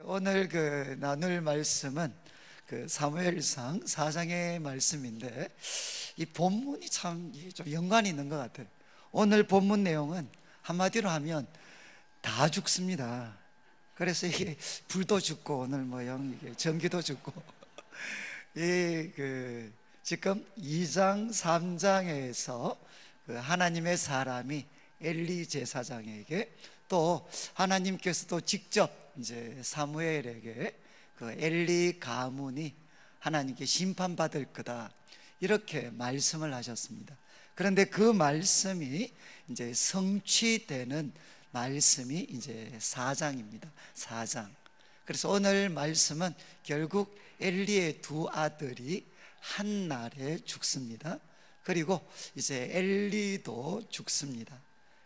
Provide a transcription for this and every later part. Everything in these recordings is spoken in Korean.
오늘 나눌 말씀은 사무엘상 4장의 말씀인데, 이 본문이 참 좀 연관이 있는 것 같아요. 오늘 본문 내용은 한마디로 하면 다 죽습니다. 그래서 이게 불도 죽고 오늘 이게 전기도 죽고 지금 2장 3장에서 하나님의 사람이 엘리 제사장에게, 또 하나님께서도 직접 이제 사무엘에게 엘리 가문이 하나님께 심판받을 거다, 이렇게 말씀을 하셨습니다. 그런데 그 말씀이 이제 성취되는 말씀이 이제 4장입니다. 4장. 그래서 오늘 말씀은 결국 엘리의 두 아들이 한 날에 죽습니다. 그리고 이제 엘리도 죽습니다.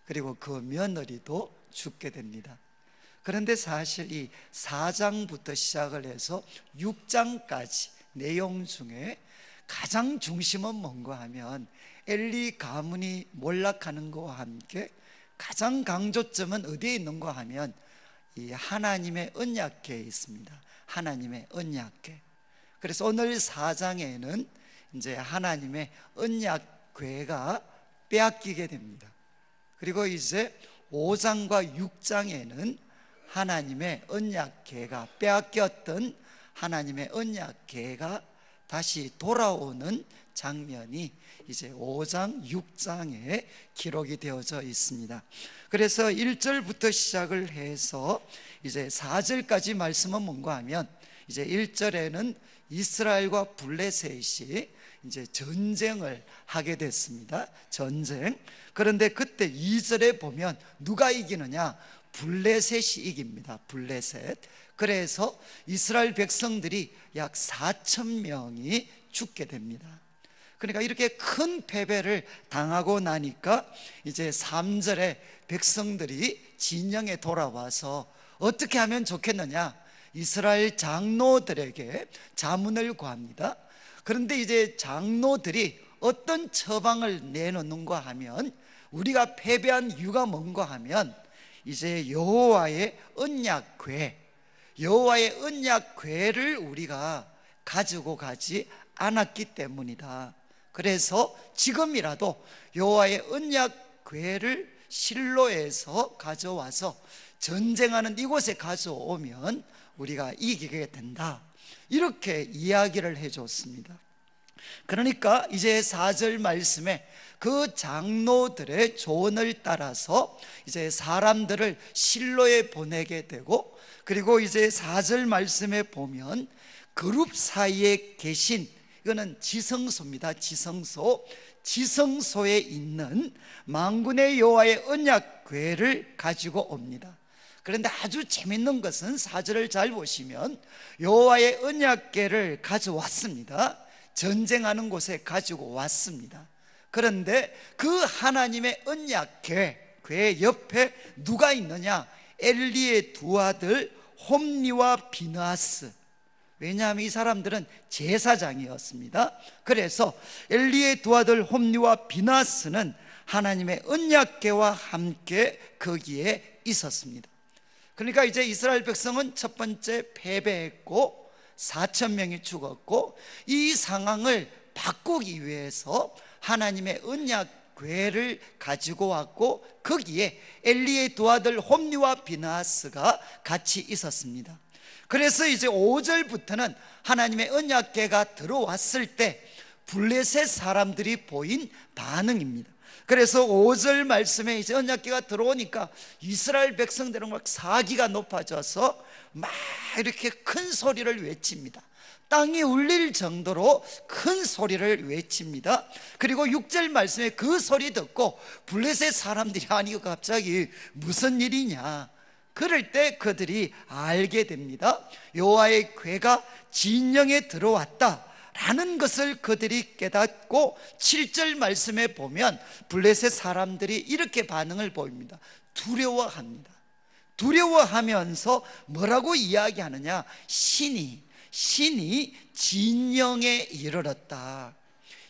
그리고 그 며느리도 죽게 됩니다. 그런데 사실 이 4장부터 시작을 해서 6장까지 내용 중에 가장 중심은 뭔가 하면 엘리 가문이 몰락하는 것과 함께 가장 강조점은 어디에 있는가 하면 이 하나님의 언약궤에 있습니다. 하나님의 언약궤. 그래서 오늘 4장에는 이제 하나님의 언약궤가 빼앗기게 됩니다. 그리고 이제 5장과 6장에는 하나님의 언약궤가 빼앗겼던 하나님의 언약궤가 다시 돌아오는 장면이 이제 5장, 6장에 기록이 되어져 있습니다. 그래서 1절부터 시작을 해서 이제 4절까지 말씀은 뭔가 하면, 이제 1절에는 이스라엘과 블레셋이 이제 전쟁을 하게 됐습니다. 전쟁. 그런데 그때 2절에 보면 누가 이기느냐? 블레셋이 이깁니다. 블레셋. 그래서 이스라엘 백성들이 약 4천 명이 죽게 됩니다. 그러니까 이렇게 큰 패배를 당하고 나니까 이제 3절에 백성들이 진영에 돌아와서 어떻게 하면 좋겠느냐? 이스라엘 장로들에게 자문을 구합니다. 그런데 이제 장로들이 어떤 처방을 내놓는가 하면, 우리가 패배한 이유가 뭔가 하면 이제 여호와의 언약궤를 우리가 가지고 가지 않았기 때문이다. 그래서 지금이라도 여호와의 언약궤를 실로에서 가져와서 전쟁하는 이곳에 가져오면 우리가 이기게 된다, 이렇게 이야기를 해줬습니다. 그러니까 이제 4절 말씀에 그 장로들의 조언을 따라서 이제 사람들을 실로에 보내게 되고, 그리고 이제 4절 말씀에 보면 그룹 사이에 계신, 이거는 지성소입니다. 지성소에 있는 만군의 여호와의 언약궤를 가지고 옵니다. 그런데 아주 재밌는 것은 4절을 잘 보시면 여호와의 언약궤를 가져왔습니다. 전쟁하는 곳에 가지고 왔습니다. 그런데 그 하나님의 언약궤 옆에 누가 있느냐? 엘리의 두 아들 홈니와 비느하스. 왜냐하면 이 사람들은 제사장이었습니다. 그래서 엘리의 두 아들 홈니와 비느하스는 하나님의 언약궤와 함께 거기에 있었습니다. 그러니까 이제 이스라엘 백성은 첫 번째 패배했고 4천 명이 죽었고, 이 상황을 바꾸기 위해서 하나님의 언약궤를 가지고 왔고, 거기에 엘리의 두 아들 홈니와 비느하스가 같이 있었습니다. 그래서 이제 5절부터는 하나님의 언약궤가 들어왔을 때 블레셋 사람들이 보인 반응입니다. 그래서 5절 말씀에 이제 언약궤가 들어오니까 이스라엘 백성들은 막 사기가 높아져서 막 이렇게 큰 소리를 외칩니다. 땅이 울릴 정도로 큰 소리를 외칩니다. 그리고 6절 말씀에 그 소리 듣고 블레셋 사람들이, 아니 갑자기 무슨 일이냐, 그럴 때 그들이 알게 됩니다. 여호와의 궤가 진영에 들어왔다 라는 것을 그들이 깨닫고, 7절 말씀에 보면 블레셋 사람들이 이렇게 반응을 보입니다. 두려워합니다. 두려워하면서 뭐라고 이야기하느냐? 신이 진영에 이르렀다.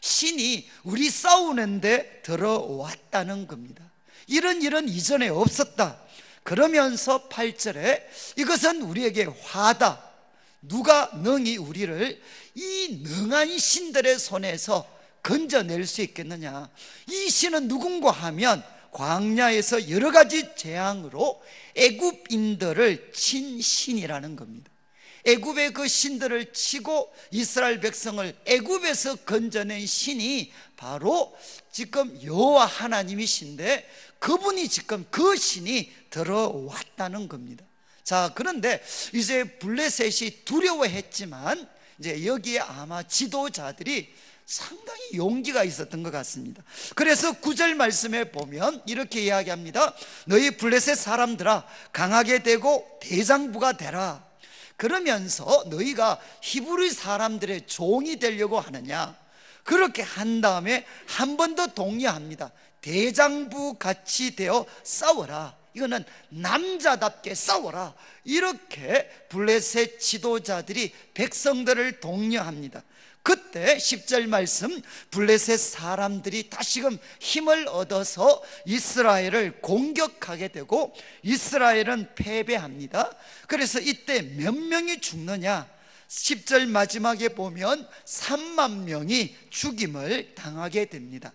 신이 우리 싸우는데 들어왔다는 겁니다. 이런 일은 이전에 없었다. 그러면서 8절에 이것은 우리에게 화다. 누가 능히 우리를 이 능한 신들의 손에서 건져낼 수 있겠느냐. 이 신은 누군가 하면 광야에서 여러 가지 재앙으로 애굽인들을 친 신이라는 겁니다. 애굽의 그 신들을 치고 이스라엘 백성을 애굽에서 건져낸 신이 바로 지금 여호와 하나님이신데, 그분이 지금 그 신이 들어왔다는 겁니다. 자, 그런데 이제 블레셋이 두려워했지만 이제 여기에 아마 지도자들이 상당히 용기가 있었던 것 같습니다. 그래서 9절 말씀에 보면 이렇게 이야기합니다. 너희 블레셋 사람들아, 강하게 되고 대장부가 되라. 그러면서 너희가 히브리 사람들의 종이 되려고 하느냐. 그렇게 한 다음에 한 번 더 독려합니다. 대장부 같이 되어 싸워라. 이거는 남자답게 싸워라. 이렇게 블레셋 지도자들이 백성들을 독려합니다. 그때 10절 말씀, 블레셋 사람들이 다시금 힘을 얻어서 이스라엘을 공격하게 되고 이스라엘은 패배합니다. 그래서 이때 몇 명이 죽느냐? 10절 마지막에 보면 3만 명이 죽임을 당하게 됩니다.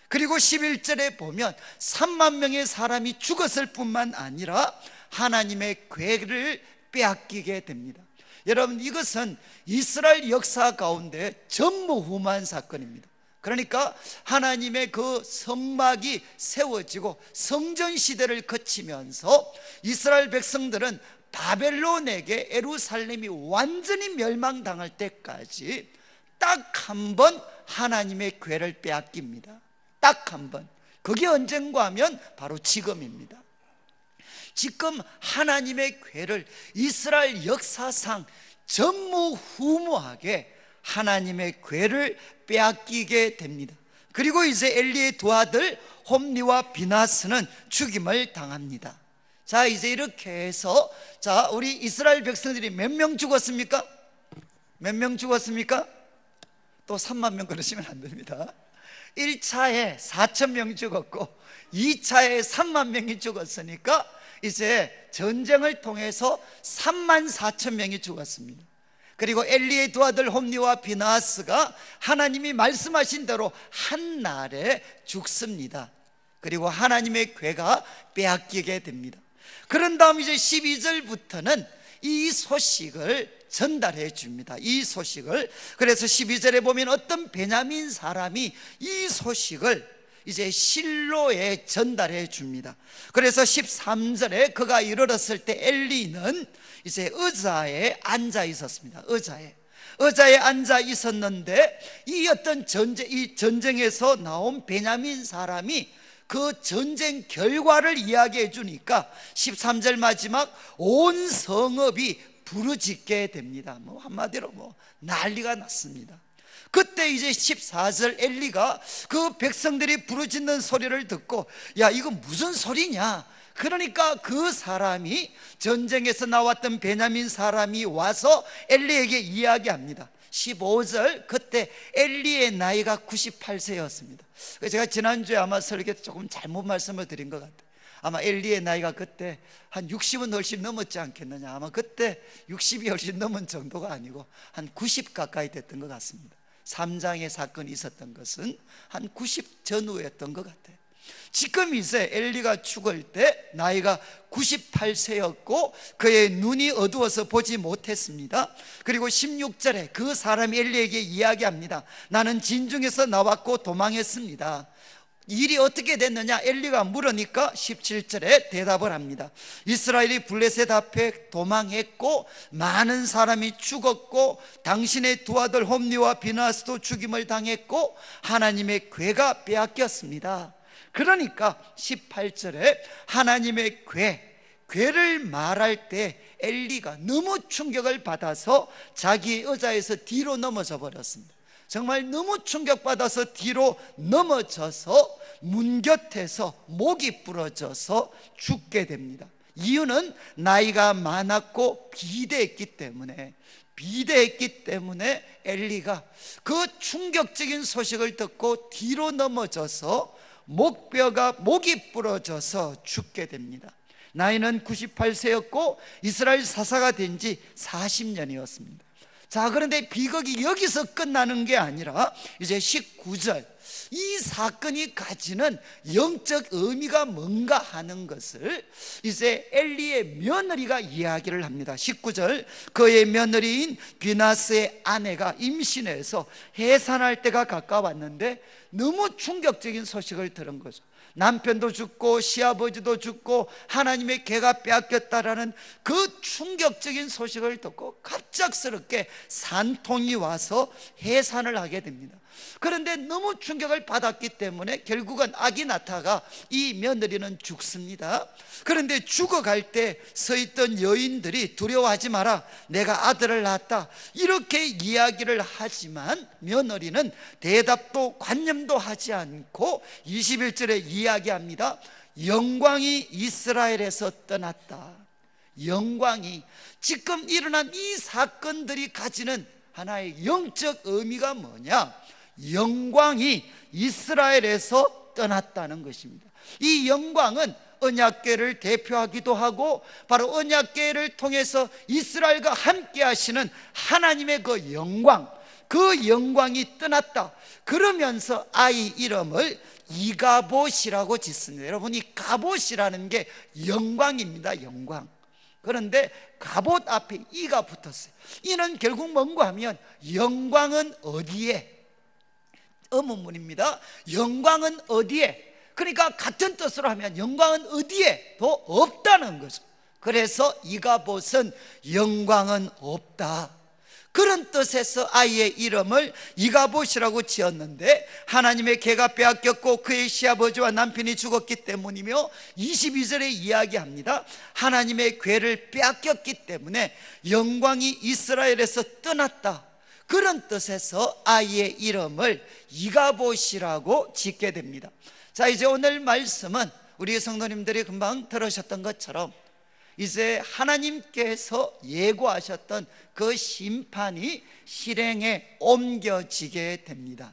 그리고 11절에 보면 3만 명의 사람이 죽었을 뿐만 아니라 하나님의 궤를 빼앗기게 됩니다. 여러분, 이것은 이스라엘 역사 가운데 전무후무한 사건입니다. 그러니까 하나님의 그 성막이 세워지고 성전 시대를 거치면서 이스라엘 백성들은 바벨론에게 예루살렘이 완전히 멸망당할 때까지 딱 한 번 하나님의 궤를 빼앗깁니다. 딱 한 번. 그게 언젠가 하면 바로 지금입니다. 지금 하나님의 궤를 이스라엘 역사상 전무후무하게 하나님의 궤를 빼앗기게 됩니다. 그리고 이제 엘리의 두 아들 홈리와 비나스는 죽임을 당합니다. 자, 이제 이렇게 해서, 자, 우리 이스라엘 백성들이 몇 명 죽었습니까? 몇 명 죽었습니까? 또 3만 명 그러시면 안 됩니다. 1차에 4천 명 죽었고 2차에 3만 명이 죽었으니까 이제 전쟁을 통해서 3만 4천 명이 죽었습니다. 그리고 엘리의 두 아들 홈리와 비나스가 하나님이 말씀하신 대로 한 날에 죽습니다. 그리고 하나님의 궤가 빼앗기게 됩니다. 그런 다음 이제 12절부터는 이 소식을 전달해 줍니다. 이 소식을. 그래서 12절에 보면 어떤 베냐민 사람이 이 소식을 이제 실로에 전달해 줍니다. 그래서 13절에 그가 이르렀을 때 엘리는 이제 의자에 앉아 있었습니다. 의자에 앉아 있었는데 이 어떤 이 전쟁에서 나온 베냐민 사람이 그 전쟁 결과를 이야기해 주니까 13절 마지막 온 성읍이 부르짖게 됩니다. 한마디로 난리가 났습니다. 그때 이제 14절 엘리가 그 백성들이 부르짖는 소리를 듣고, 야, 이거 무슨 소리냐? 그러니까 그 사람이, 전쟁에서 나왔던 베냐민 사람이 와서 엘리에게 이야기합니다. 15절, 그때 엘리의 나이가 98세였습니다. 제가 지난주에 아마 설교 조금 잘못 말씀을 드린 것 같아요. 아마 엘리의 나이가 그때 한 60은 훨씬 넘었지 않겠느냐. 아마 그때 60이 훨씬 넘은 정도가 아니고 한 90 가까이 됐던 것 같습니다. 3장의 사건이 있었던 것은 한 90 전후였던 것 같아요. 지금 이제 엘리가 죽을 때 나이가 98세였고 그의 눈이 어두워서 보지 못했습니다. 그리고 16절에 그 사람이 엘리에게 이야기합니다. 나는 진중에서 나왔고 도망했습니다. 일이 어떻게 됐느냐? 엘리가 물으니까 17절에 대답을 합니다. 이스라엘이 블레셋 앞에 도망했고 많은 사람이 죽었고 당신의 두 아들 홈리와 비나스도 죽임을 당했고 하나님의 궤가 빼앗겼습니다. 그러니까 18절에 하나님의 궤를 말할 때 엘리가 너무 충격을 받아서 자기 의자에서 뒤로 넘어져 버렸습니다. 정말 너무 충격받아서 뒤로 넘어져서 문 곁에서 목이 부러져서 죽게 됩니다. 이유는 나이가 많았고 비대했기 때문에 엘리가 그 충격적인 소식을 듣고 뒤로 넘어져서 목이 부러져서 죽게 됩니다. 나이는 98세였고 이스라엘 사사가 된 지 40년이었습니다. 자, 그런데 비극이 여기서 끝나는 게 아니라 이제 19절, 이 사건이 가지는 영적 의미가 뭔가 하는 것을 이제 엘리의 며느리가 이야기를 합니다. 19절, 그의 며느리인 비나스의 아내가 임신해서 해산할 때가 가까웠는데 너무 충격적인 소식을 들은 거죠. 남편도 죽고 시아버지도 죽고 하나님의 계가 빼앗겼다라는 그 충격적인 소식을 듣고 갑작스럽게 산통이 와서 해산을 하게 됩니다. 그런데 너무 충격을 받았기 때문에 결국은 아기 낳다가 이 며느리는 죽습니다. 그런데 죽어갈 때 서 있던 여인들이 두려워하지 마라, 내가 아들을 낳았다, 이렇게 이야기를 하지만 며느리는 대답도 관념도 하지 않고 21절에 이야기합니다. 영광이 이스라엘에서 떠났다. 영광이, 지금 일어난 이 사건들이 가지는 하나의 영적 의미가 뭐냐? 영광이 이스라엘에서 떠났다는 것입니다. 이 영광은 언약궤를 대표하기도 하고 바로 언약궤를 통해서 이스라엘과 함께 하시는 하나님의 그 영광, 그 영광이 떠났다. 그러면서 아이 이름을 이가봇이라고 짓습니다. 여러분, 이 가봇이라는 게 영광입니다. 영광. 그런데 가봇 앞에 이가 붙었어요. 이는 결국 뭔가 하면 영광은 어디에? 의문문입니다. 영광은 어디에? 그러니까 같은 뜻으로 하면 영광은 어디에? 도 없다는 거죠. 그래서 이가봇은 영광은 없다, 그런 뜻에서 아이의 이름을 이가봇이라고 지었는데 하나님의 계가 빼앗겼고 그의 시아버지와 남편이 죽었기 때문이며 22절에 이야기합니다. 하나님의 궤를 빼앗겼기 때문에 영광이 이스라엘에서 떠났다, 그런 뜻에서 아이의 이름을 이가봇이라고 짓게 됩니다. 자, 이제 오늘 말씀은 우리 성도님들이 금방 들으셨던 것처럼 이제 하나님께서 예고하셨던 그 심판이 실행에 옮겨지게 됩니다.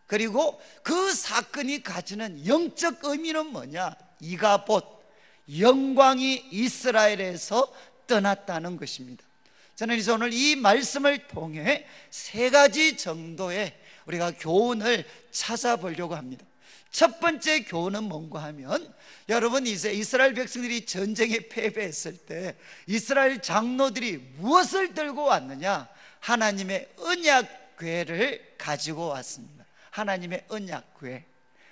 그리고 그 사건이 가지는 영적 의미는 뭐냐? 이가봇, 영광이 이스라엘에서 떠났다는 것입니다. 저는 이제 오늘 이 말씀을 통해 세 가지 정도의 우리가 교훈을 찾아보려고 합니다. 첫 번째 교훈은 뭔가 하면, 여러분, 이제 이스라엘 백성들이 전쟁에 패배했을 때 이스라엘 장로들이 무엇을 들고 왔느냐? 하나님의 언약궤를 가지고 왔습니다. 하나님의 언약궤.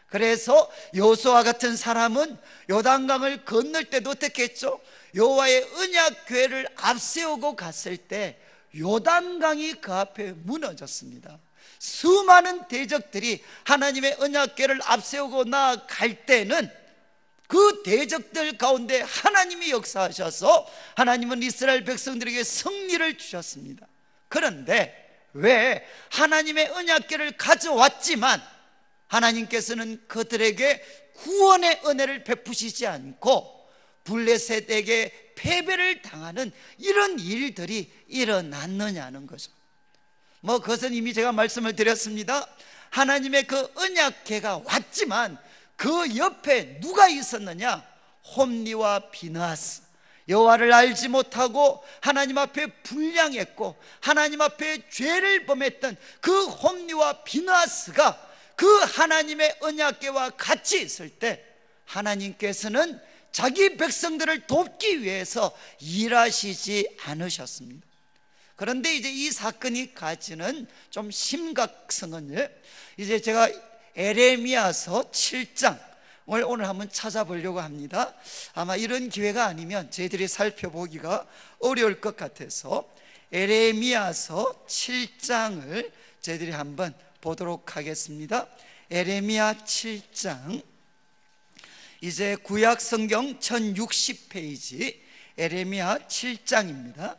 그래서 여호수아 같은 사람은 요단강을 건널 때도 어떻게 했죠? 여호와의 언약궤를 앞세우고 갔을 때 요단강이 그 앞에 무너졌습니다. 수많은 대적들이 하나님의 언약궤를 앞세우고 나아갈 때는 그 대적들 가운데 하나님이 역사하셔서 하나님은 이스라엘 백성들에게 승리를 주셨습니다. 그런데 왜 하나님의 언약궤를 가져왔지만 하나님께서는 그들에게 구원의 은혜를 베푸시지 않고 블레셋에게 패배를 당하는 이런 일들이 일어났느냐는 거죠. 그것은 이미 제가 말씀을 드렸습니다. 하나님의 그 언약궤가 왔지만 그 옆에 누가 있었느냐? 홈리와 비느하스. 여호와를 알지 못하고 하나님 앞에 불량했고 하나님 앞에 죄를 범했던 그 홈리와 비느하스가 그 하나님의 언약궤와 같이 있을 때 하나님께서는 자기 백성들을 돕기 위해서 일하시지 않으셨습니다. 그런데 이제 이 사건이 가지는 좀 심각성은 이제 제가 에레미야서 7장을 오늘 한번 찾아보려고 합니다. 아마 이런 기회가 아니면 저희들이 살펴보기가 어려울 것 같아서 에레미야서 7장을 저희들이 한번 보도록 하겠습니다. 에레미야 7장, 이제 구약 성경 1060페이지 에레미야 7장입니다.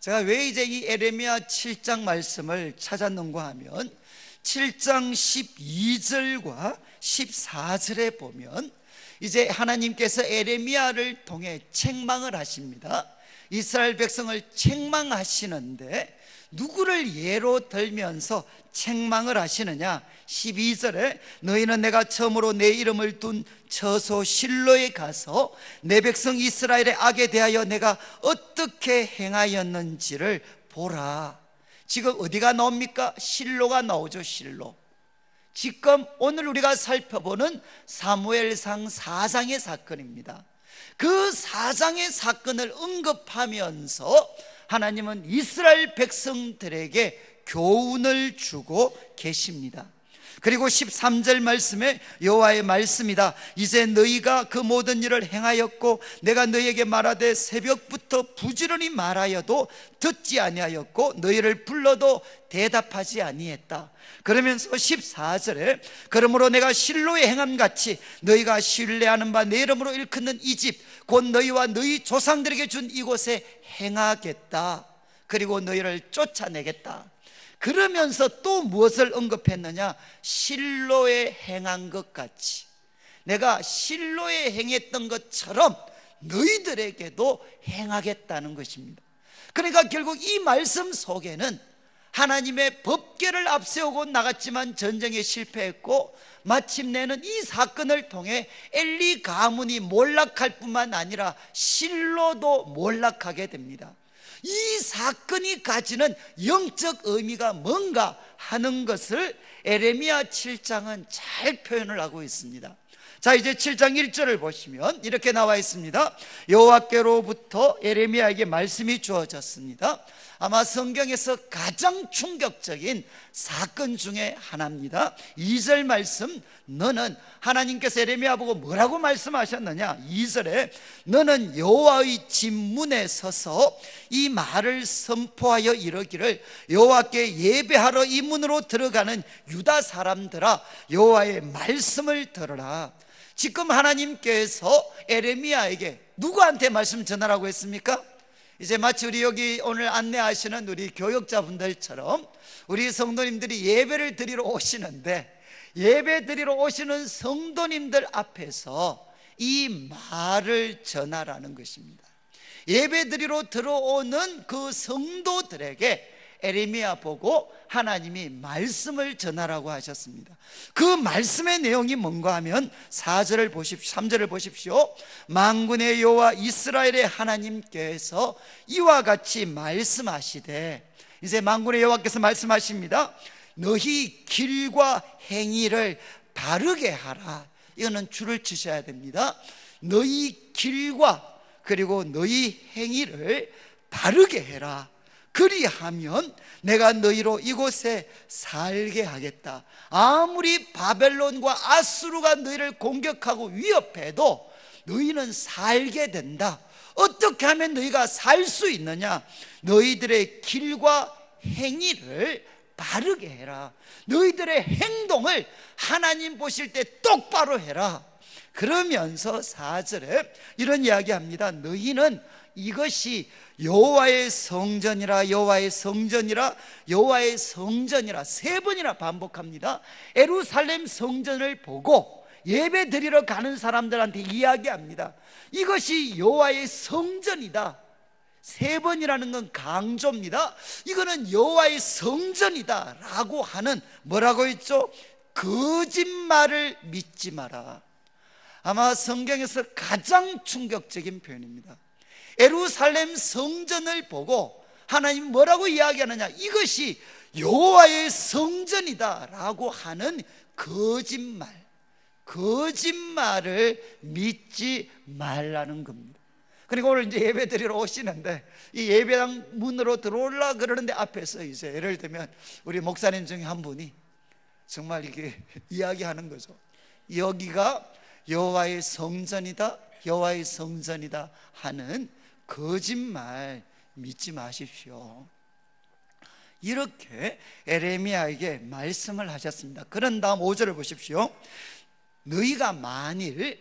제가 왜 이제 이 에레미야 7장 말씀을 찾았는가 하면 7장 12절과 14절에 보면 이제 하나님께서 에레미야를 통해 책망을 하십니다. 이스라엘 백성을 책망하시는데 누구를 예로 들면서 책망을 하시느냐? 12절에 너희는 내가 처음으로 내 이름을 둔 처소 실로에 가서 내 백성 이스라엘의 악에 대하여 내가 어떻게 행하였는지를 보라. 지금 어디가 나옵니까? 실로가 나오죠. 실로. 지금 오늘 우리가 살펴보는 사무엘상 4장의 사건입니다. 그 4장의 사건을 언급하면서 하나님은 이스라엘 백성들에게 교훈을 주고 계십니다. 그리고 13절 말씀에 여호와의 말씀이다. 이제 너희가 그 모든 일을 행하였고 내가 너희에게 말하되 새벽부터 부지런히 말하여도 듣지 아니하였고 너희를 불러도 대답하지 아니했다. 그러면서 14절에 그러므로 내가 실로에 행함같이 너희가 신뢰하는 바 내 이름으로 일컫는 이 집 곧 너희와 너희 조상들에게 준 이곳에 행하겠다. 그리고 너희를 쫓아내겠다. 그러면서 또 무엇을 언급했느냐? 실로에 행한 것 같이 내가 실로에 행했던 것처럼 너희들에게도 행하겠다는 것입니다. 그러니까 결국 이 말씀 속에는 하나님의 법궤를 앞세우고 나갔지만 전쟁에 실패했고 마침내는 이 사건을 통해 엘리 가문이 몰락할 뿐만 아니라 실로도 몰락하게 됩니다. 이 사건이 가지는 영적 의미가 뭔가 하는 것을 에레미야 7장은 잘 표현을 하고 있습니다. 자, 이제 7장 1절을 보시면 이렇게 나와 있습니다. 여호와께로부터 에레미야에게 말씀이 주어졌습니다. 아마 성경에서 가장 충격적인 사건 중에 하나입니다. 2절 말씀, 너는 하나님께서 에레미야 보고 뭐라고 말씀하셨느냐? 2절에 너는 여호와의 집문에 서서 이 말을 선포하여 이르기를 여호와께 예배하러 이 문으로 들어가는 유다 사람들아 여호와의 말씀을 들으라. 지금 하나님께서 에레미야에게 누구한테 말씀 전하라고 했습니까? 이제 마치 우리 여기 오늘 안내하시는 우리 교역자분들처럼 우리 성도님들이 예배를 드리러 오시는데 예배 드리러 오시는 성도님들 앞에서 이 말을 전하라는 것입니다. 예배 드리러 들어오는 그 성도들에게 에레미야 보고 하나님이 말씀을 전하라고 하셨습니다. 그 말씀의 내용이 뭔가 하면 4절을 보십시오. 3절을 보십시오. 만군의 여호와 이스라엘의 하나님께서 이와 같이 말씀하시되, 이제 만군의 여호와께서 말씀하십니다. 너희 길과 행위를 바르게 하라. 이거는 줄을 치셔야 됩니다. 너희 길과 그리고 너희 행위를 바르게 해라. 그리하면 내가 너희로 이곳에 살게 하겠다. 아무리 바벨론과 아수르가 너희를 공격하고 위협해도 너희는 살게 된다. 어떻게 하면 너희가 살 수 있느냐? 너희들의 길과 행위를 바르게 해라. 너희들의 행동을 하나님 보실 때 똑바로 해라. 그러면서 4절에 이런 이야기합니다. 너희는 이것이 여호와의 성전이라 여호와의 성전이라 여호와의 성전이라 3번이나 반복합니다. 예루살렘 성전을 보고 예배 드리러 가는 사람들한테 이야기합니다. 이것이 여호와의 성전이다. 3번이라는 건 강조입니다. 이거는 여호와의 성전이다 라고 하는, 뭐라고 했죠? 거짓말을 믿지 마라. 아마 성경에서 가장 충격적인 표현입니다. 예루살렘 성전을 보고 하나님 뭐라고 이야기하느냐? 이것이 여호와의 성전이다 라고 하는 거짓말을 믿지 말라는 겁니다. 그리고 오늘 이제 예배 드리러 오시는데 이 예배당 문으로 들어오려 그러는데 앞에서 이제 예를 들면 우리 목사님 중에 한 분이 정말 이게 이야기하는 거죠. 여기가 여호와의 성전이다, 여호와의 성전이다 하는 거짓말 믿지 마십시오. 이렇게 에레미야에게 말씀을 하셨습니다. 그런 다음 5절을 보십시오. 너희가 만일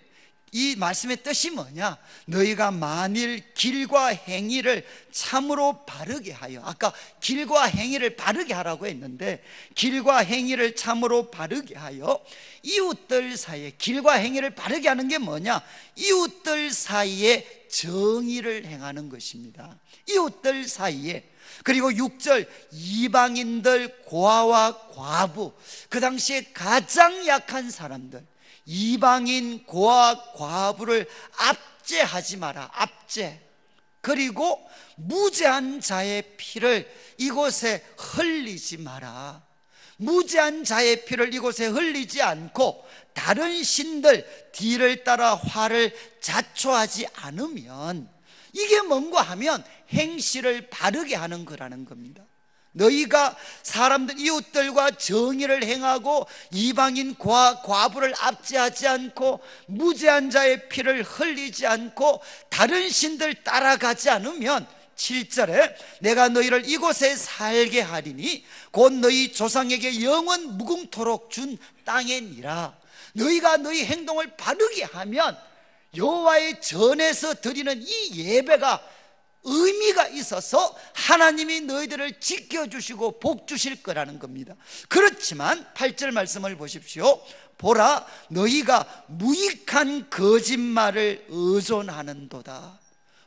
이 말씀의 뜻이 뭐냐? 너희가 만일 길과 행위를 참으로 바르게 하여, 아까 길과 행위를 바르게 하라고 했는데 길과 행위를 참으로 바르게 하여 이웃들 사이에, 길과 행위를 바르게 하는 게 뭐냐? 이웃들 사이에 정의를 행하는 것입니다. 이웃들 사이에. 그리고 6절, 이방인들, 고아와 과부, 그 당시에 가장 약한 사람들, 이방인, 고아, 과부를 압제하지 마라. 압제. 그리고 무죄한 자의 피를 이곳에 흘리지 마라. 무죄한 자의 피를 이곳에 흘리지 않고 다른 신들 뒤를 따라 화를 자초하지 않으면, 이게 뭔가 하면 행실을 바르게 하는 거라는 겁니다. 너희가 사람들, 이웃들과 정의를 행하고 이방인, 과부를 압제하지 않고 무죄한 자의 피를 흘리지 않고 다른 신들 따라가지 않으면 7절에 내가 너희를 이곳에 살게 하리니 곧 너희 조상에게 영원 무궁토록 준 땅이니라. 너희가 너희 행동을 바르게 하면 여호와의 전에서 드리는 이 예배가 의미가 있어서 하나님이 너희들을 지켜주시고 복 주실 거라는 겁니다. 그렇지만 8절 말씀을 보십시오. 보라, 너희가 무익한 거짓말을 의존하는도다.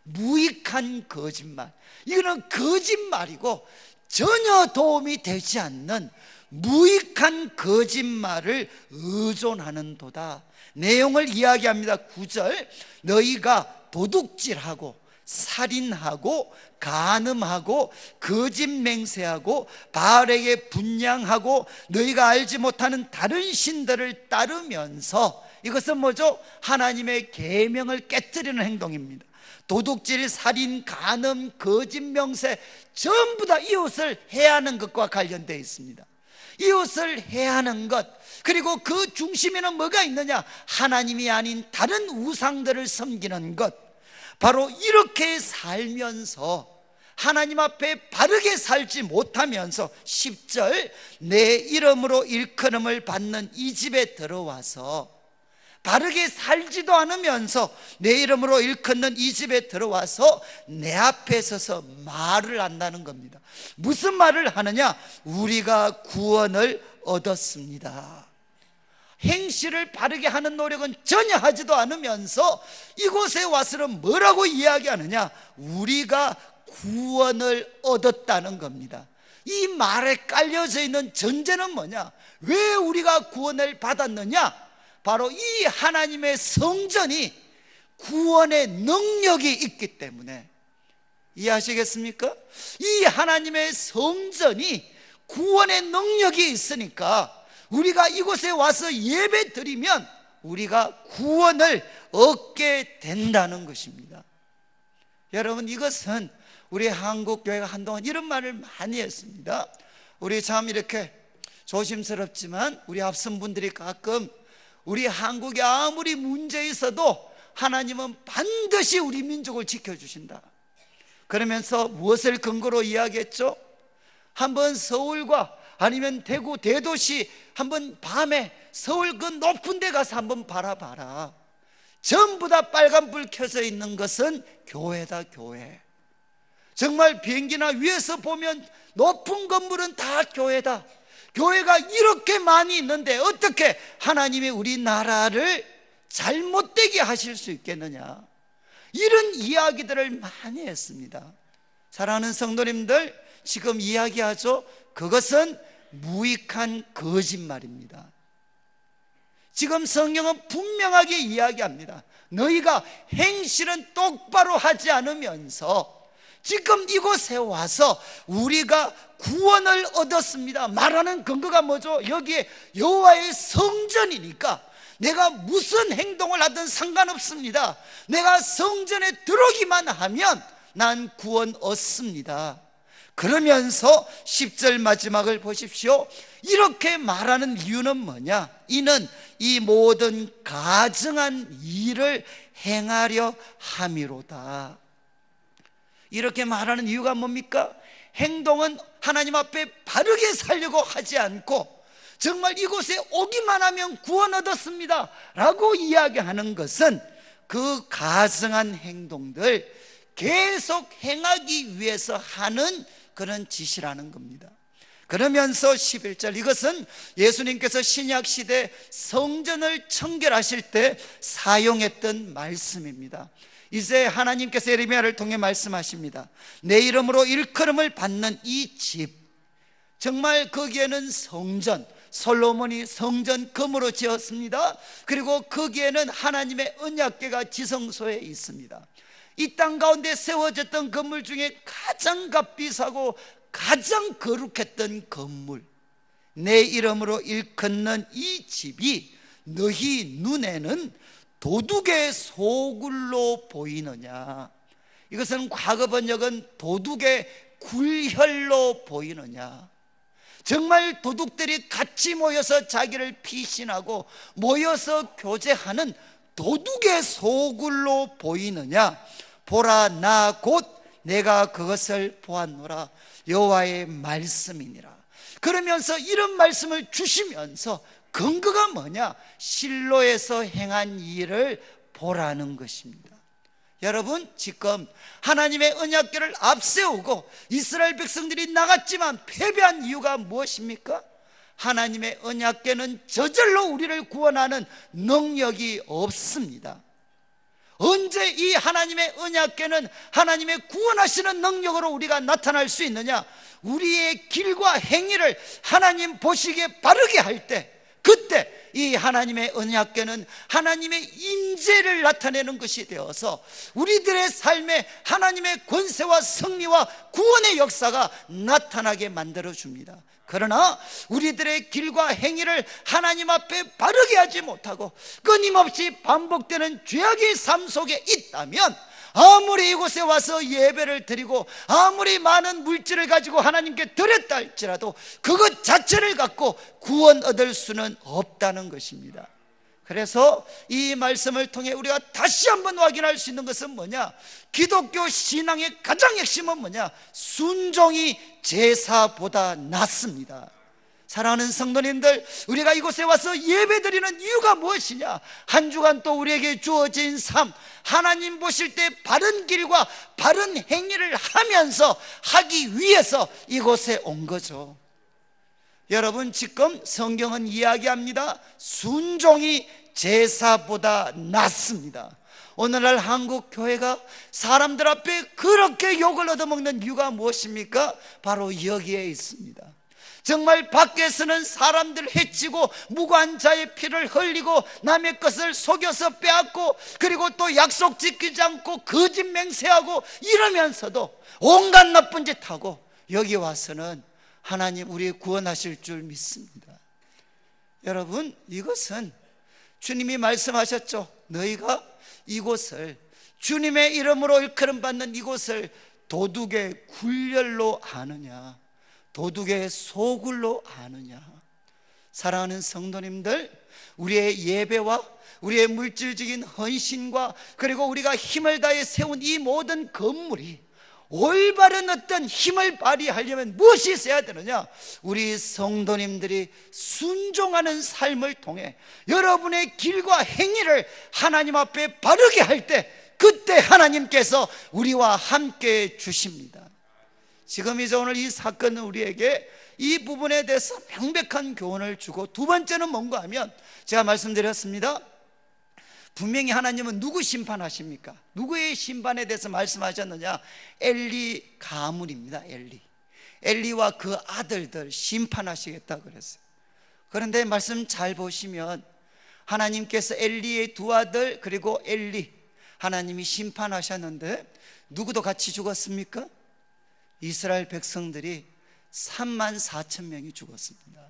무익한 거짓말, 이거는 거짓말이고 전혀 도움이 되지 않는 무익한 거짓말을 의존하는도다. 내용을 이야기합니다. 9절, 너희가 도둑질하고 살인하고 간음하고 거짓 맹세하고 바알에게 분향하고 너희가 알지 못하는 다른 신들을 따르면서, 이것은 뭐죠? 하나님의 계명을 깨뜨리는 행동입니다. 도둑질, 살인, 간음, 거짓 명세, 전부 다 이웃을 해하는 것과 관련되어 있습니다. 이웃을 해하는 것, 그리고 그 중심에는 뭐가 있느냐? 하나님이 아닌 다른 우상들을 섬기는 것. 바로 이렇게 살면서 하나님 앞에 바르게 살지 못하면서 10절, 내 이름으로 일컬음을 받는 이 집에 들어와서 바르게 살지도 않으면서 내 이름으로 일컫는 이 집에 들어와서 내 앞에 서서 말을 한다는 겁니다. 무슨 말을 하느냐? 우리가 구원을 얻었습니다. 행실을 바르게 하는 노력은 전혀 하지도 않으면서 이곳에 와서는 뭐라고 이야기하느냐? 우리가 구원을 얻었다는 겁니다. 이 말에 깔려져 있는 전제는 뭐냐? 왜 우리가 구원을 받았느냐? 바로 이 하나님의 성전이 구원의 능력이 있기 때문에. 이해하시겠습니까? 이 하나님의 성전이 구원의 능력이 있으니까 우리가 이곳에 와서 예배 드리면 우리가 구원을 얻게 된다는 것입니다. 여러분, 이것은 우리 한국교회가 한동안 이런 말을 많이 했습니다. 우리 참 이렇게 조심스럽지만 우리 앞선 분들이 가끔 우리 한국에 아무리 문제 있어도 하나님은 반드시 우리 민족을 지켜주신다, 그러면서 무엇을 근거로 이야기했죠? 한번 서울과 아니면 대구 대도시 한번 밤에 서울 그 높은 데 가서 한번 바라봐라. 전부 다 빨간불 켜져 있는 것은 교회다, 교회. 정말 비행기나 위에서 보면 높은 건물은 다 교회다. 교회가 이렇게 많이 있는데 어떻게 하나님이 우리나라를 잘못되게 하실 수 있겠느냐, 이런 이야기들을 많이 했습니다. 사랑하는 성도님들, 지금 이야기하죠. 그것은 무익한 거짓말입니다. 지금 성경은 분명하게 이야기합니다. 너희가 행실은 똑바로 하지 않으면서 지금 이곳에 와서 우리가 구원을 얻었습니다 말하는 근거가 뭐죠? 여기에 여호와의 성전이니까 내가 무슨 행동을 하든 상관없습니다. 내가 성전에 들어오기만 하면 난 구원 얻습니다. 그러면서 10절 마지막을 보십시오. 이렇게 말하는 이유는 뭐냐? 이는 이 모든 가증한 일을 행하려 함이로다. 이렇게 말하는 이유가 뭡니까? 행동은 하나님 앞에 바르게 살려고 하지 않고 정말 이곳에 오기만 하면 구원 얻었습니다 라고 이야기하는 것은 그 가증한 행동들 계속 행하기 위해서 하는 그런 짓이라는 겁니다. 그러면서 11절, 이것은 예수님께서 신약시대 성전을 청결하실 때 사용했던 말씀입니다. 이제 하나님께서 예레미야를 통해 말씀하십니다. 내 이름으로 일컬음을 받는 이 집, 정말 거기에는 성전, 솔로몬이 성전 금으로 지었습니다. 그리고 거기에는 하나님의 언약궤가 지성소에 있습니다. 이 땅 가운데 세워졌던 건물 중에 가장 값비싸고 가장 거룩했던 건물, 내 이름으로 일컫는 이 집이 너희 눈에는 도둑의 소굴로 보이느냐? 이것은 과거 번역은 도둑의 굴혈로 보이느냐? 정말 도둑들이 같이 모여서 자기를 피신하고 모여서 교제하는 도둑의 소굴로 보이느냐? 보라, 나 곧 내가 그것을 보았노라. 여호와의 말씀이니라. 그러면서 이런 말씀을 주시면서 근거가 뭐냐? 실로에서 행한 일을 보라는 것입니다. 여러분, 지금 하나님의 언약궤를 앞세우고 이스라엘 백성들이 나갔지만 패배한 이유가 무엇입니까? 하나님의 언약궤는 저절로 우리를 구원하는 능력이 없습니다. 언제 이 하나님의 언약궤는 하나님의 구원하시는 능력으로 우리가 나타날 수 있느냐? 우리의 길과 행위를 하나님 보시기에 바르게 할 때, 그때 이 하나님의 언약궤는 하나님의 임재를 나타내는 것이 되어서 우리들의 삶에 하나님의 권세와 승리와 구원의 역사가 나타나게 만들어줍니다. 그러나 우리들의 길과 행위를 하나님 앞에 바르게 하지 못하고 끊임없이 반복되는 죄악의 삶 속에 있다면, 아무리 이곳에 와서 예배를 드리고 아무리 많은 물질을 가지고 하나님께 드렸다 할지라도 그것 자체를 갖고 구원 얻을 수는 없다는 것입니다. 그래서 이 말씀을 통해 우리가 다시 한번 확인할 수 있는 것은 뭐냐? 기독교 신앙의 가장 핵심은 뭐냐? 순종이 제사보다 낫습니다. 사랑하는 성도님들, 우리가 이곳에 와서 예배드리는 이유가 무엇이냐? 한 주간 또 우리에게 주어진 삶, 하나님 보실 때 바른 길과 바른 행위를 하면서 하기 위해서 이곳에 온 거죠. 여러분, 지금 성경은 이야기합니다. 순종이 제사보다 낫습니다. 오늘날 한국 교회가 사람들 앞에 그렇게 욕을 얻어먹는 이유가 무엇입니까? 바로 여기에 있습니다. 정말 밖에서는 사람들 해치고 무관자의 피를 흘리고 남의 것을 속여서 빼앗고 그리고 또 약속 지키지 않고 거짓 맹세하고 이러면서도 온갖 나쁜 짓 하고 여기 와서는 하나님 우리 구원하실 줄 믿습니다. 여러분, 이것은 주님이 말씀하셨죠. 너희가 이곳을, 주님의 이름으로 일컬음 받는 이곳을 도둑의 굴혈로 아느냐, 도둑의 소굴로 아느냐. 사랑하는 성도님들, 우리의 예배와 우리의 물질적인 헌신과 그리고 우리가 힘을 다해 세운 이 모든 건물이 올바른 어떤 힘을 발휘하려면 무엇이 있어야 되느냐? 우리 성도님들이 순종하는 삶을 통해 여러분의 길과 행위를 하나님 앞에 바르게 할 때, 그때 하나님께서 우리와 함께 주십니다. 지금 이제 오늘 이 사건은 우리에게 이 부분에 대해서 명백한 교훈을 주고, 두 번째는 뭔가 하면, 제가 말씀드렸습니다. 분명히 하나님은 누구 심판하십니까? 누구의 심판에 대해서 말씀하셨느냐? 엘리 가문입니다. 엘리와 그 아들들 심판하시겠다 그랬어요. 그런데 말씀 잘 보시면 하나님께서 엘리의 두 아들 그리고 엘리, 하나님이 심판하셨는데 누구도 같이 죽었습니까? 이스라엘 백성들이 34,000명이 죽었습니다.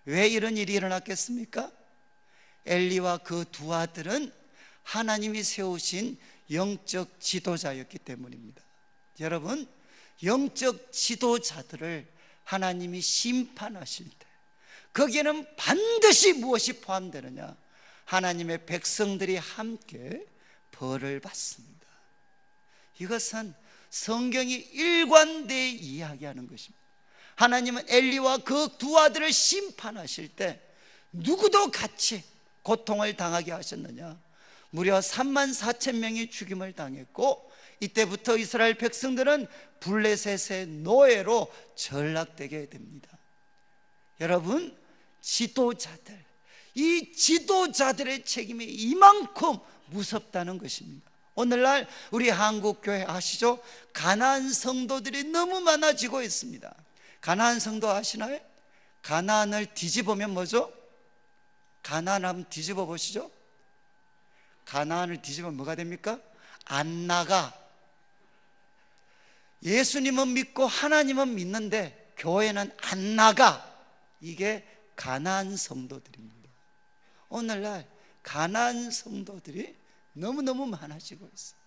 왜 이런 일이 일어났겠습니까? 엘리와 그 두 아들은 하나님이 세우신 영적 지도자였기 때문입니다. 여러분, 영적 지도자들을 하나님이 심판하실 때 거기에는 반드시 무엇이 포함되느냐? 하나님의 백성들이 함께 벌을 받습니다. 이것은 성경이 일관되게 이야기하는 것입니다. 하나님은 엘리와 그 두 아들을 심판하실 때 누구도 같이 고통을 당하게 하셨느냐? 무려 3만 4천 명이 죽임을 당했고, 이때부터 이스라엘 백성들은 블레셋의 노예로 전락되게 됩니다. 여러분, 지도자들, 이 지도자들의 책임이 이만큼 무섭다는 것입니다. 오늘날 우리 한국교회 아시죠? 가나안 성도들이 너무 많아지고 있습니다. 가나안 성도 아시나요? 가나안을 뒤집으면 뭐죠? 가나안 한번 뒤집어 보시죠. 가나안을 뒤집으면 뭐가 됩니까? 안 나가. 예수님은 믿고 하나님은 믿는데 교회는 안 나가. 이게 가나안 성도들입니다. 오늘날 가나안 성도들이 너무너무 많아지고 있어요.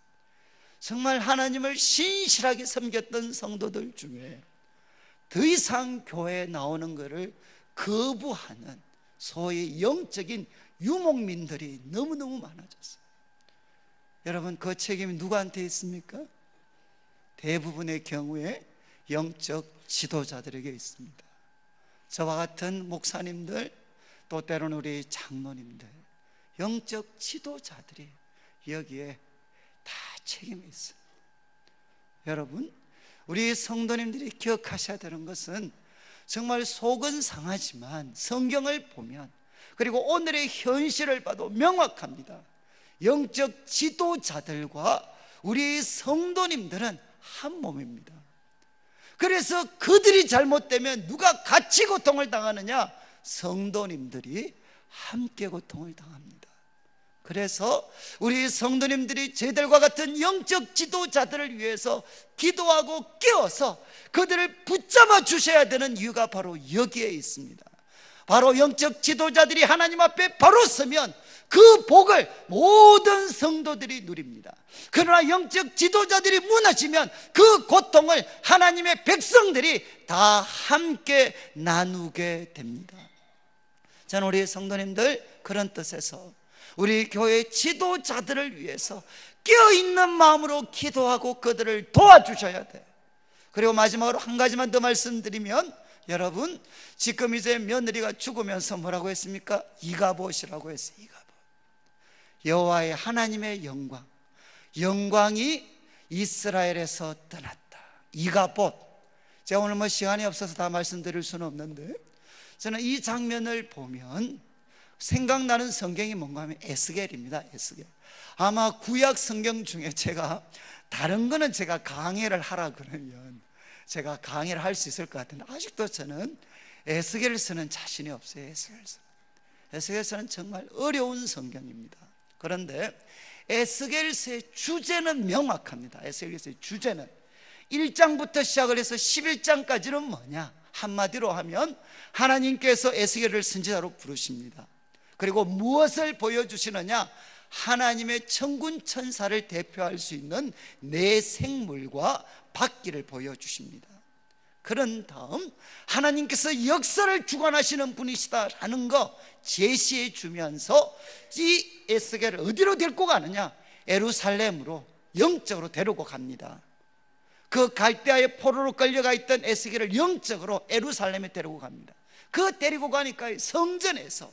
정말 하나님을 신실하게 섬겼던 성도들 중에 더 이상 교회에 나오는 것을 거부하는 소위 영적인 유목민들이 너무너무 많아졌어요. 여러분, 그 책임이 누구한테 있습니까? 대부분의 경우에 영적 지도자들에게 있습니다. 저와 같은 목사님들, 또 때로는 우리 장로님들, 영적 지도자들이 여기에 다 책임이 있습니다. 여러분, 우리 성도님들이 기억하셔야 되는 것은 정말 속은 상하지만 성경을 보면, 그리고 오늘의 현실을 봐도 명확합니다. 영적 지도자들과 우리 성도님들은 한 몸입니다. 그래서 그들이 잘못되면 누가 같이 고통을 당하느냐? 성도님들이 함께 고통을 당합니다. 그래서 우리 성도님들이 저희들과 같은 영적 지도자들을 위해서 기도하고 깨워서 그들을 붙잡아 주셔야 되는 이유가 바로 여기에 있습니다. 바로 영적 지도자들이 하나님 앞에 바로 서면 그 복을 모든 성도들이 누립니다. 그러나 영적 지도자들이 무너지면 그 고통을 하나님의 백성들이 다 함께 나누게 됩니다. 저는 우리 성도님들 그런 뜻에서 우리 교회 지도자들을 위해서 깨어있는 마음으로 기도하고 그들을 도와주셔야 돼요. 그리고 마지막으로 한 가지만 더 말씀드리면, 여러분, 지금 이제 며느리가 죽으면서 뭐라고 했습니까? 이가봇이라고 했어요. 이가봇. 여호와의 하나님의 영광, 영광이 이스라엘에서 떠났다. 이가봇. 제가 오늘 뭐 시간이 없어서 다 말씀드릴 수는 없는데, 저는 이 장면을 보면 생각나는 성경이 뭔가 하면 에스겔입니다. 에스겔. 아마 구약 성경 중에 제가 다른 거는 제가 강해를 하라 그러면 제가 강의를 할 수 있을 것 같은데, 아직도 저는 에스겔서는 자신이 없어요. 에스겔서는 정말 어려운 성경입니다. 그런데 에스겔서의 주제는 명확합니다. 에스겔서의 주제는 1장부터 시작을 해서 11장까지는 뭐냐? 한마디로 하면 하나님께서 에스겔을 선지자로 부르십니다. 그리고 무엇을 보여주시느냐? 하나님의 천군 천사를 대표할 수 있는 내 생물과 바퀴를 보여주십니다. 그런 다음 하나님께서 역사를 주관하시는 분이시다라는 거 제시해 주면서 이 에스겔을 어디로 데리고 가느냐? 예루살렘으로 영적으로 데리고 갑니다. 그 갈대아의 포로로 끌려가 있던 에스겔을 영적으로 예루살렘에 데리고 갑니다. 그 데리고 가니까 성전에서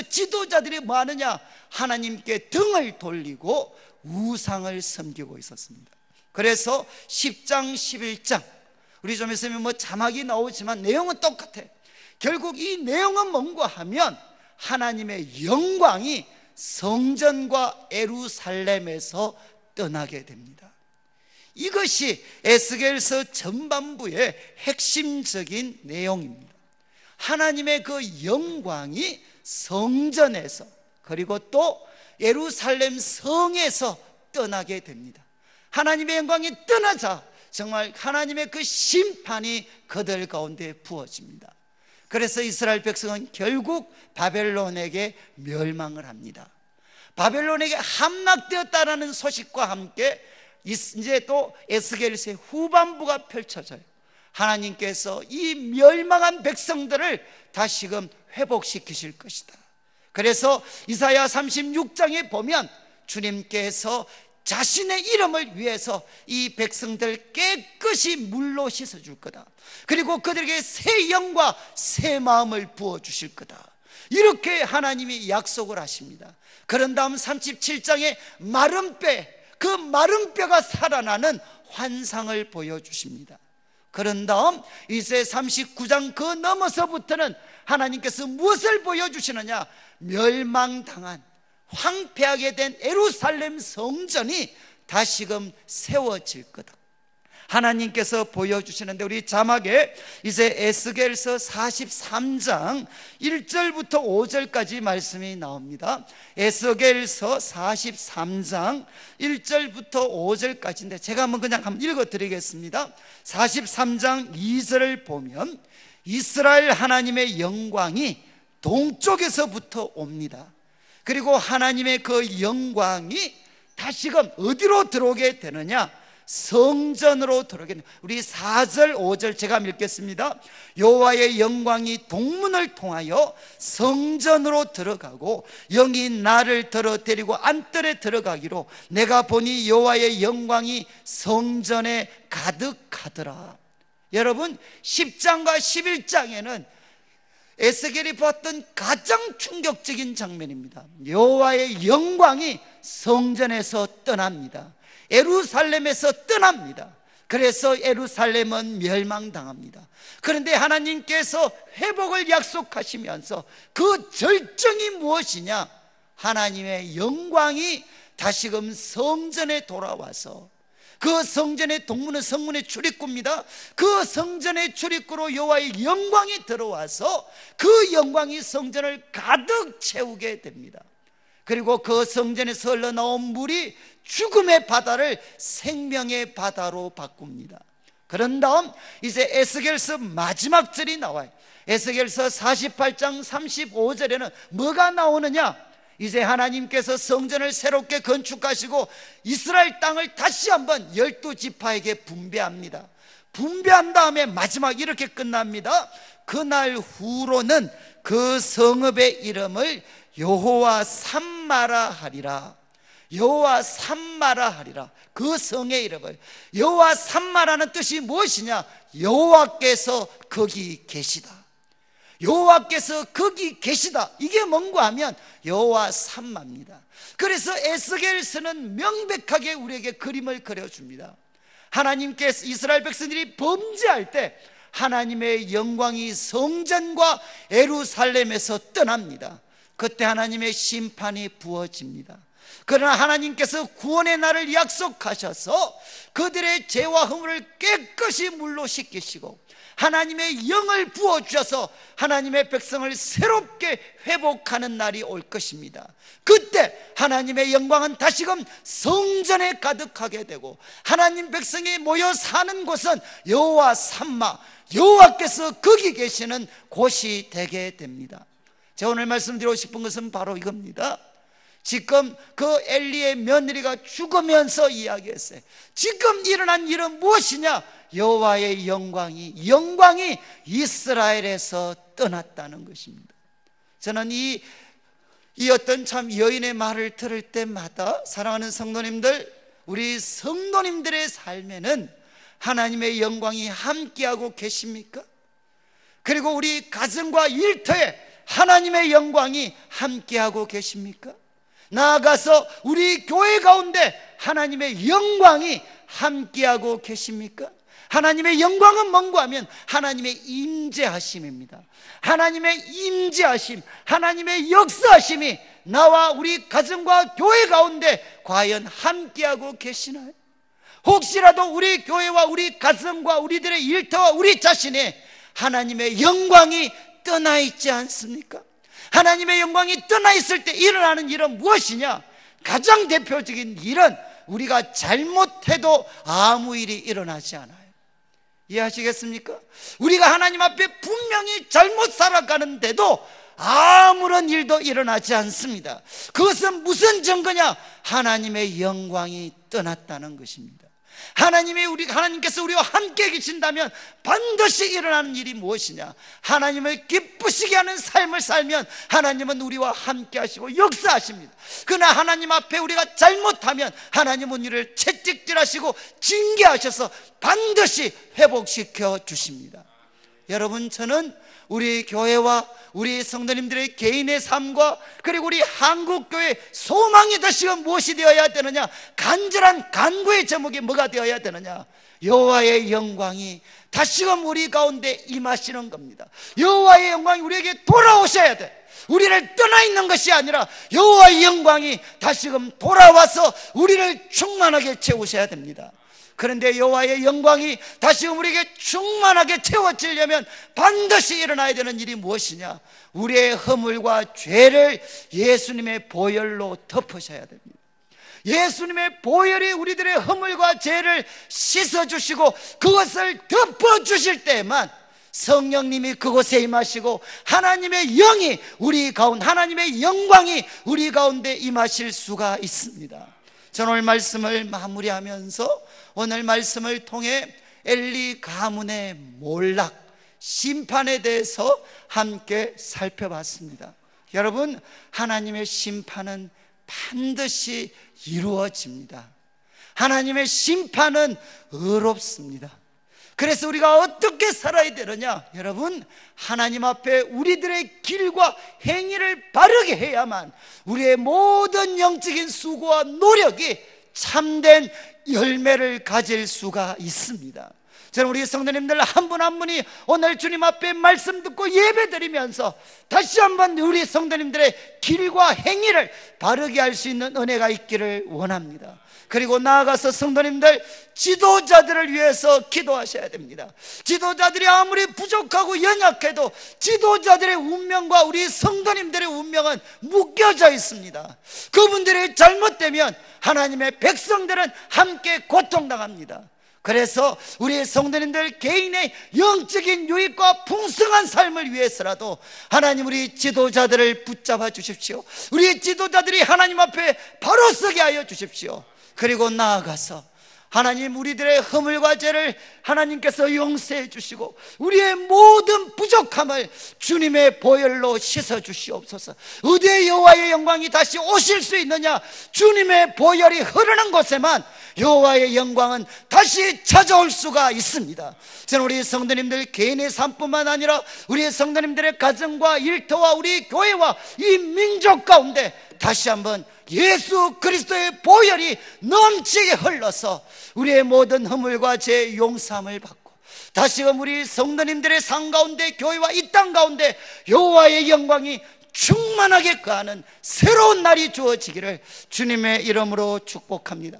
지도자들이 뭐 하느냐? 하나님께 등을 돌리고 우상을 섬기고 있었습니다. 그래서 10장 11장 우리 좀 있으면 뭐 자막이 나오지만 내용은 똑같아. 결국 이 내용은 뭔가 하면 하나님의 영광이 성전과 예루살렘에서 떠나게 됩니다. 이것이 에스겔서 전반부의 핵심적인 내용입니다. 하나님의 그 영광이 성전에서 그리고 또 예루살렘 성에서 떠나게 됩니다. 하나님의 영광이 떠나자 정말 하나님의 그 심판이 그들 가운데 부어집니다. 그래서 이스라엘 백성은 결국 바벨론에게 멸망을 합니다. 바벨론에게 함락되었다라는 소식과 함께 이제 또 에스겔서의 후반부가 펼쳐져요. 하나님께서 이 멸망한 백성들을 다시금 회복시키실 것이다. 그래서 이사야 36장에 보면 주님께서 자신의 이름을 위해서 이 백성들 깨끗이 물로 씻어줄 거다. 그리고 그들에게 새 영과 새 마음을 부어주실 거다. 이렇게 하나님이 약속을 하십니다. 그런 다음 37장에 마른 뼈, 그 마른 뼈가 살아나는 환상을 보여주십니다. 그런 다음 이제 39장 그 넘어서부터는 하나님께서 무엇을 보여주시느냐? 멸망당한, 황폐하게 된 예루살렘 성전이 다시금 세워질 거다, 하나님께서 보여주시는데, 우리 자막에 이제 에스겔서 43장 1절부터 5절까지 말씀이 나옵니다. 에스겔서 43장 1절부터 5절까지인데 제가 그냥 한번 읽어드리겠습니다. 43장 2절을 보면 이스라엘 하나님의 영광이 동쪽에서부터 옵니다. 그리고 하나님의 그 영광이 다시금 어디로 들어오게 되느냐? 성전으로 들어오게 됩니다. 우리 4절 5절 제가 읽겠습니다. 여호와의 영광이 동문을 통하여 성전으로 들어가고 영이 나를 들어 데리고 안뜰에 들어가기로 내가 보니 여호와의 영광이 성전에 가득하더라. 여러분, 10장과 11장에는 에스겔이 보았던 가장 충격적인 장면입니다. 여호와의 영광이 성전에서 떠납니다. 예루살렘에서 떠납니다. 그래서 예루살렘은 멸망당합니다. 그런데 하나님께서 회복을 약속하시면서 그 절정이 무엇이냐? 하나님의 영광이 다시금 성전에 돌아와서, 그 성전의 동문은 성문의 출입구입니다. 그 성전의 출입구로 여호와의 영광이 들어와서 그 영광이 성전을 가득 채우게 됩니다. 그리고 그 성전에서 흘러나온 물이 죽음의 바다를 생명의 바다로 바꿉니다. 그런 다음 이제 에스겔서 마지막 절이 나와요. 에스겔서 48장 35절에는 뭐가 나오느냐? 이제 하나님께서 성전을 새롭게 건축하시고 이스라엘 땅을 다시 한번 12지파에게 분배합니다. 분배한 다음에 마지막 이렇게 끝납니다. 그날 후로는 그 성읍의 이름을 여호와 삼마라 하리라. 여호와 삼마라 하리라. 그 성의 이름을. 여호와 삼마라는 뜻이 무엇이냐? 여호와께서 거기 계시다. 여호와께서 거기 계시다. 이게 뭔가 하면 여호와 삼마입니다. 그래서 에스겔서는 명백하게 우리에게 그림을 그려줍니다. 하나님께서 이스라엘 백성들이 범죄할 때 하나님의 영광이 성전과 예루살렘에서 떠납니다. 그때 하나님의 심판이 부어집니다. 그러나 하나님께서 구원의 날을 약속하셔서 그들의 죄와 허물을 깨끗이 물로 씻기시고 하나님의 영을 부어주셔서 하나님의 백성을 새롭게 회복하는 날이 올 것입니다. 그때 하나님의 영광은 다시금 성전에 가득하게 되고 하나님 백성이 모여 사는 곳은 여호와 삼마, 여호와께서 거기 계시는 곳이 되게 됩니다. 제가 오늘 말씀드리고 싶은 것은 바로 이겁니다. 지금 그 엘리의 며느리가 죽으면서 이야기했어요. 지금 일어난 일은 무엇이냐? 여호와의 영광이 이스라엘에서 떠났다는 것입니다. 저는 이 어떤 참 여인의 말을 들을 때마다 사랑하는 성도님들, 우리 성도님들의 삶에는 하나님의 영광이 함께하고 계십니까? 그리고 우리 가정과 일터에 하나님의 영광이 함께하고 계십니까? 나아가서 우리 교회 가운데 하나님의 영광이 함께하고 계십니까? 하나님의 영광은 뭔가 하면 하나님의 임재하심입니다. 하나님의 임재하심, 하나님의 역사하심이 나와 우리 가정과 교회 가운데 과연 함께하고 계시나요? 혹시라도 우리 교회와 우리 가정과 우리들의 일터와 우리 자신의 하나님의 영광이 떠나 있지 않습니까? 하나님의 영광이 떠나 있을 때 일어나는 일은 무엇이냐? 가장 대표적인 일은 우리가 잘못해도 아무 일이 일어나지 않아요. 이해하시겠습니까? 우리가 하나님 앞에 분명히 잘못 살아가는데도 아무런 일도 일어나지 않습니다. 그것은 무슨 증거냐? 하나님의 영광이 떠났다는 것입니다. 하나님께서 우리와 함께 계신다면 반드시 일어나는 일이 무엇이냐? 하나님을 기쁘시게 하는 삶을 살면 하나님은 우리와 함께 하시고 역사하십니다. 그러나 하나님 앞에 우리가 잘못하면 하나님은 우리를 채찍질하시고 징계하셔서 반드시 회복시켜 주십니다. 여러분, 저는 우리 교회와 우리 성도님들의 개인의 삶과 그리고 우리 한국교회 소망이 다시금 무엇이 되어야 되느냐, 간절한 간구의 제목이 뭐가 되어야 되느냐, 여호와의 영광이 다시금 우리 가운데 임하시는 겁니다. 여호와의 영광이 우리에게 돌아오셔야 돼. 우리를 떠나 있는 것이 아니라 여호와의 영광이 다시금 돌아와서 우리를 충만하게 채우셔야 됩니다. 그런데 여호와의 영광이 다시금 우리에게 충만하게 채워지려면 반드시 일어나야 되는 일이 무엇이냐, 우리의 허물과 죄를 예수님의 보혈로 덮으셔야 됩니다. 예수님의 보혈이 우리들의 허물과 죄를 씻어주시고 그것을 덮어주실 때만 성령님이 그곳에 임하시고 하나님의 영이 우리 가운데, 하나님의 영광이 우리 가운데 임하실 수가 있습니다. 저는 오늘 말씀을 마무리하면서 오늘 말씀을 통해 엘리 가문의 몰락, 심판에 대해서 함께 살펴봤습니다. 여러분, 하나님의 심판은 반드시 이루어집니다. 하나님의 심판은 의롭습니다. 그래서 우리가 어떻게 살아야 되느냐, 여러분, 하나님 앞에 우리들의 길과 행위를 바르게 해야만 우리의 모든 영적인 수고와 노력이 참된 열매를 가질 수가 있습니다. 저는 우리 성도님들 한 분 한 분이 오늘 주님 앞에 말씀 듣고 예배 드리면서 다시 한번 우리 성도님들의 길과 행위를 바르게 할 수 있는 은혜가 있기를 원합니다. 그리고 나아가서 성도님들, 지도자들을 위해서 기도하셔야 됩니다. 지도자들이 아무리 부족하고 연약해도 지도자들의 운명과 우리 성도님들의 운명은 묶여져 있습니다. 그분들이 잘못되면 하나님의 백성들은 함께 고통당합니다. 그래서 우리 성도님들 개인의 영적인 유익과 풍성한 삶을 위해서라도 하나님, 우리 지도자들을 붙잡아 주십시오. 우리 지도자들이 하나님 앞에 바로 서게 하여 주십시오. 그리고 나아가서 하나님, 우리들의 허물과 죄를 하나님께서 용서해 주시고 우리의 모든 부족함을 주님의 보혈로 씻어 주시옵소서. 어디에 여호와의 영광이 다시 오실 수 있느냐, 주님의 보혈이 흐르는 곳에만 여호와의 영광은 다시 찾아올 수가 있습니다. 저는 우리 성도님들 개인의 삶뿐만 아니라 우리 성도님들의 가정과 일터와 우리 교회와 이 민족 가운데 다시 한번 예수 그리스도의 보혈이 넘치게 흘러서 우리의 모든 허물과 죄 용서함을 받고 다시금 우리 성도님들의 삶 가운데, 교회와 이 땅 가운데 여호와의 영광이 충만하게 거하는 새로운 날이 주어지기를 주님의 이름으로 축복합니다.